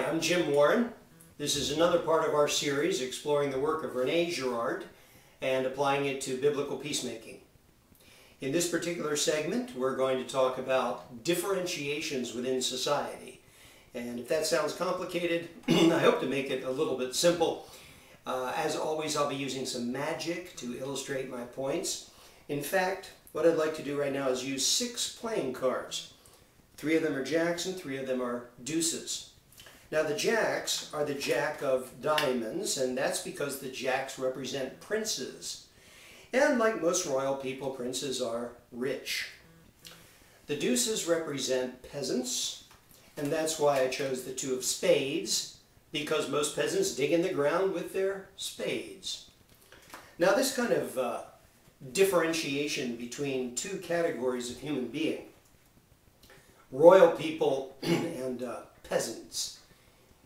I'm Jim Warren. This is another part of our series exploring the work of Rene Girard and applying it to biblical peacemaking. In this particular segment, we're going to talk about differentiations within society. And if that sounds complicated, I hope to make it a little bit simple. As always, I'll be using some magic to illustrate my points. In fact, what I'd like to do right now is use 6 playing cards. 3 of them are jacks and 3 of them are deuces. Now the jacks are the jack of diamonds, and that's because the jacks represent princes. And like most royal people, princes are rich. The deuces represent peasants, and that's why I chose the 2 of spades, because most peasants dig in the ground with their spades. Now this kind of differentiation between 2 categories of human being, royal people and peasants,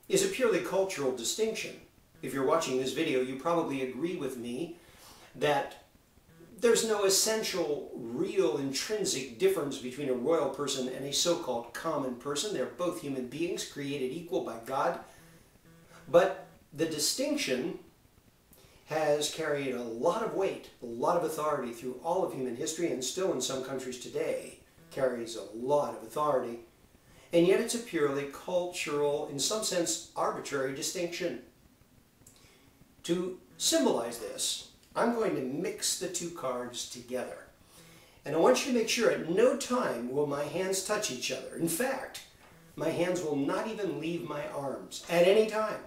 is a purely cultural distinction. If you're watching this video, you probably agree with me that there's no essential, real, intrinsic difference between a royal person and a so-called common person. They're both human beings created equal by God. But the distinction has carried a lot of weight, a lot of authority through all of human history, and still in some countries today carries a lot of authority. And yet it's a purely cultural, in some sense, arbitrary distinction. To symbolize this, I'm going to mix the 2 cards together. And I want you to make sure at no time will my hands touch each other. In fact, my hands will not even leave my arms at any time.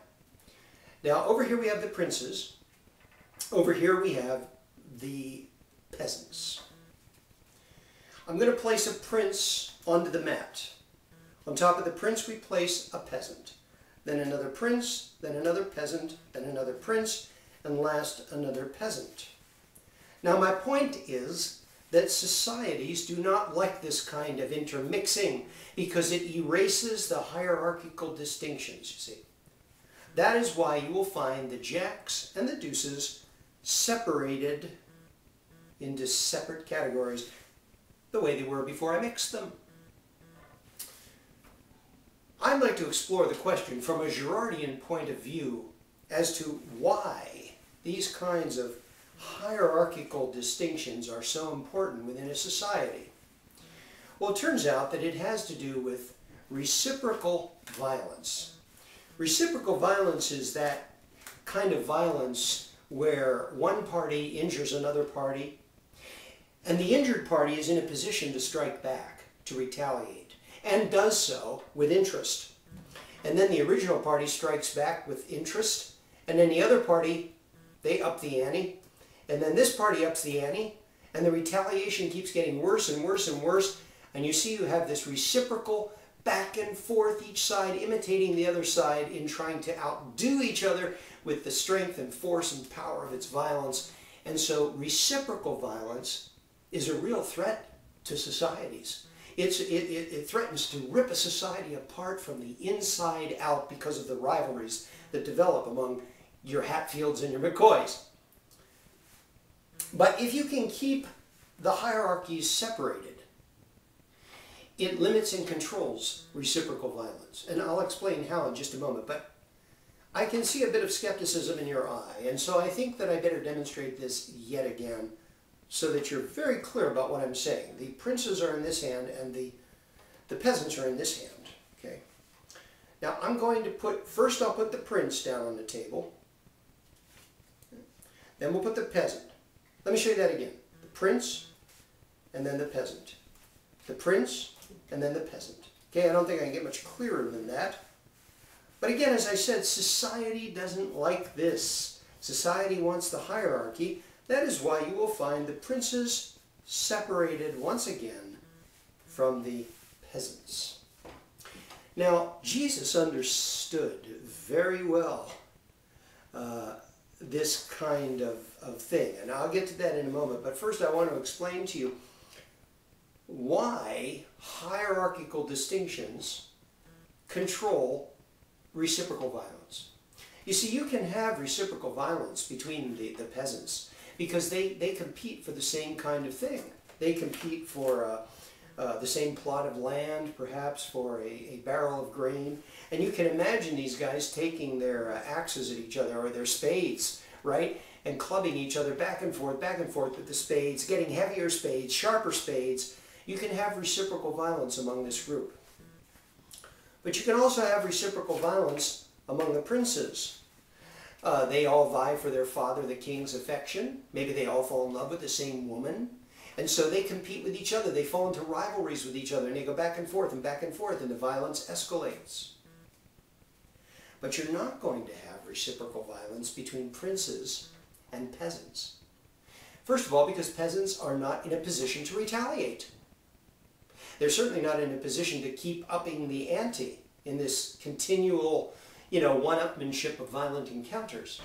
Now, over here we have the princes. Over here we have the peasants. I'm going to place a prince onto the mat. On top of the prince we place a peasant. Then another prince, then another peasant, then another prince, and last another peasant. Now my point is that societies do not like this kind of intermixing because it erases the hierarchical distinctions, you see. That is why you will find the jacks and the deuces separated into separate categories the way they were before I mixed them. I'd like to explore the question from a Girardian point of view as to why these kinds of hierarchical distinctions are so important within a society. Well, it turns out that it has to do with reciprocal violence. Reciprocal violence is that kind of violence where one party injures another party, and the injured party is in a position to strike back, to retaliate, and does so with interest. And then the original party strikes back with interest, and then the other party, they up the ante, and then this party ups the ante, and the retaliation keeps getting worse and worse and worse, and you see you have this reciprocal back and forth, each side imitating the other side in trying to outdo each other with the strength and force and power of its violence. And so reciprocal violence is a real threat to societies. It threatens to rip a society apart from the inside out because of the rivalries that develop among your Hatfields and your McCoys. But if you can keep the hierarchies separated, it limits and controls reciprocal violence. And I'll explain how in just a moment. But I can see a bit of skepticism in your eye, and so I think that I better demonstrate this yet again, so that you're very clear about what I'm saying. The princes are in this hand and the peasants are in this hand. Okay. Now I'm going to first I'll put the prince down on the table. Then we'll put the peasant. Let me show you that again. The prince and then the peasant. The prince and then the peasant. Okay, I don't think I can get much clearer than that. But again, as I said, society doesn't like this. Society wants the hierarchy. That is why you will find the princes separated once again from the peasants. Now, Jesus understood very well this kind of thing, and I'll get to that in a moment. But first I want to explain to you why hierarchical distinctions control reciprocal violence. You see, you can have reciprocal violence between the peasants, because they compete for the same kind of thing. They compete for the same plot of land, perhaps for a barrel of grain. And you can imagine these guys taking their axes at each other, or their spades, right? And clubbing each other back and forth with the spades, getting heavier spades, sharper spades. You can have reciprocal violence among this group. But you can also have reciprocal violence among the princes. They all vie for their father, the king's affection. Maybe they all fall in love with the same woman. And so they compete with each other. They fall into rivalries with each other, and they go back and forth, and the violence escalates. But you're not going to have reciprocal violence between princes and peasants. First of all, because peasants are not in a position to retaliate. They're certainly not in a position to keep upping the ante in this continual, one-upmanship of violent encounters.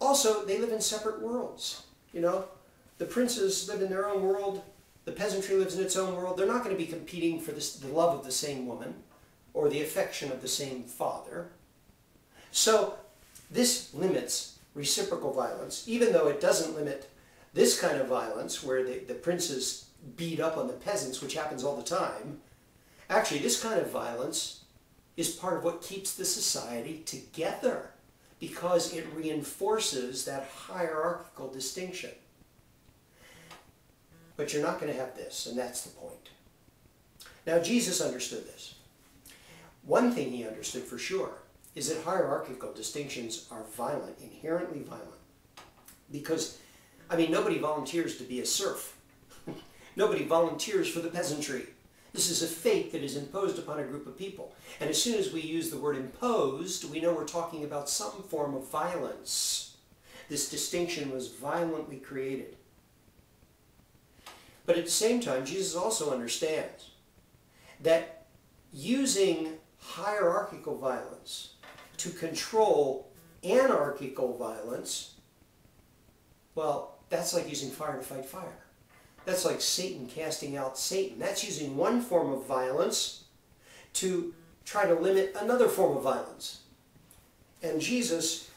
Also, they live in separate worlds. The princes live in their own world. The peasantry lives in its own world. They're not going to be competing for the love of the same woman or the affection of the same father. So this limits reciprocal violence, even though it doesn't limit this kind of violence where the princes beat up on the peasants, which happens all the time. Actually, this kind of violence is part of what keeps the society together because it reinforces that hierarchical distinction. But you're not going to have this, and that's the point. Now, Jesus understood this. One thing he understood for sure is that hierarchical distinctions are violent, inherently violent. Because, nobody volunteers to be a serf. Nobody volunteers for the peasantry. This is a fate that is imposed upon a group of people. And as soon as we use the word imposed, we know we're talking about some form of violence. This distinction was violently created. But at the same time, Jesus also understands that using hierarchical violence to control anarchical violence, well, that's like using fire to fight fire. That's like Satan casting out Satan. That's using one form of violence to try to limit another form of violence. And Jesus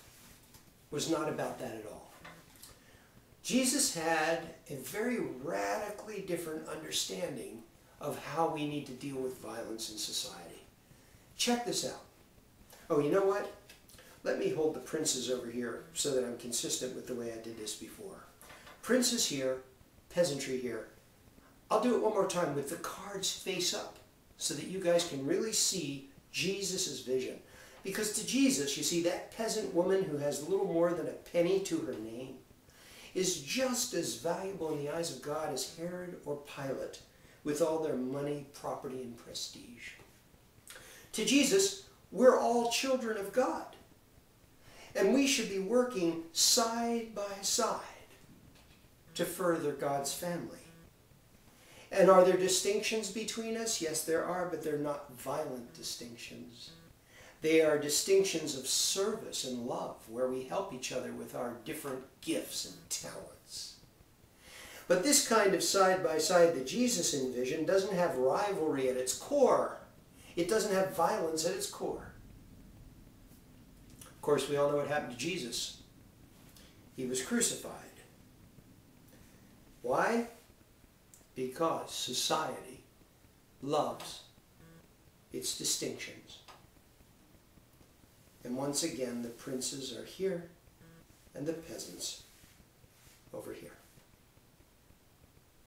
was not about that at all. Jesus had a very radically different understanding of how we need to deal with violence in society. Check this out. Oh, you know what? Let me hold the princes over here so that I'm consistent with the way I did this before. Princes here, peasantry here. I'll do it one more time with the cards face up so that you guys can really see Jesus' vision. Because to Jesus, you see, that peasant woman who has little more than a penny to her name is just as valuable in the eyes of God as Herod or Pilate with all their money, property, and prestige. To Jesus, we're all children of God. And we should be working side by side to further God's family. And are there distinctions between us? Yes, there are, but they're not violent distinctions. They are distinctions of service and love, where we help each other with our different gifts and talents. But this kind of side-by-side that Jesus envisioned doesn't have rivalry at its core. It doesn't have violence at its core. Of course, we all know what happened to Jesus. He was crucified. Why? Because society loves its distinctions. And once again, the princes are here and the peasants over here.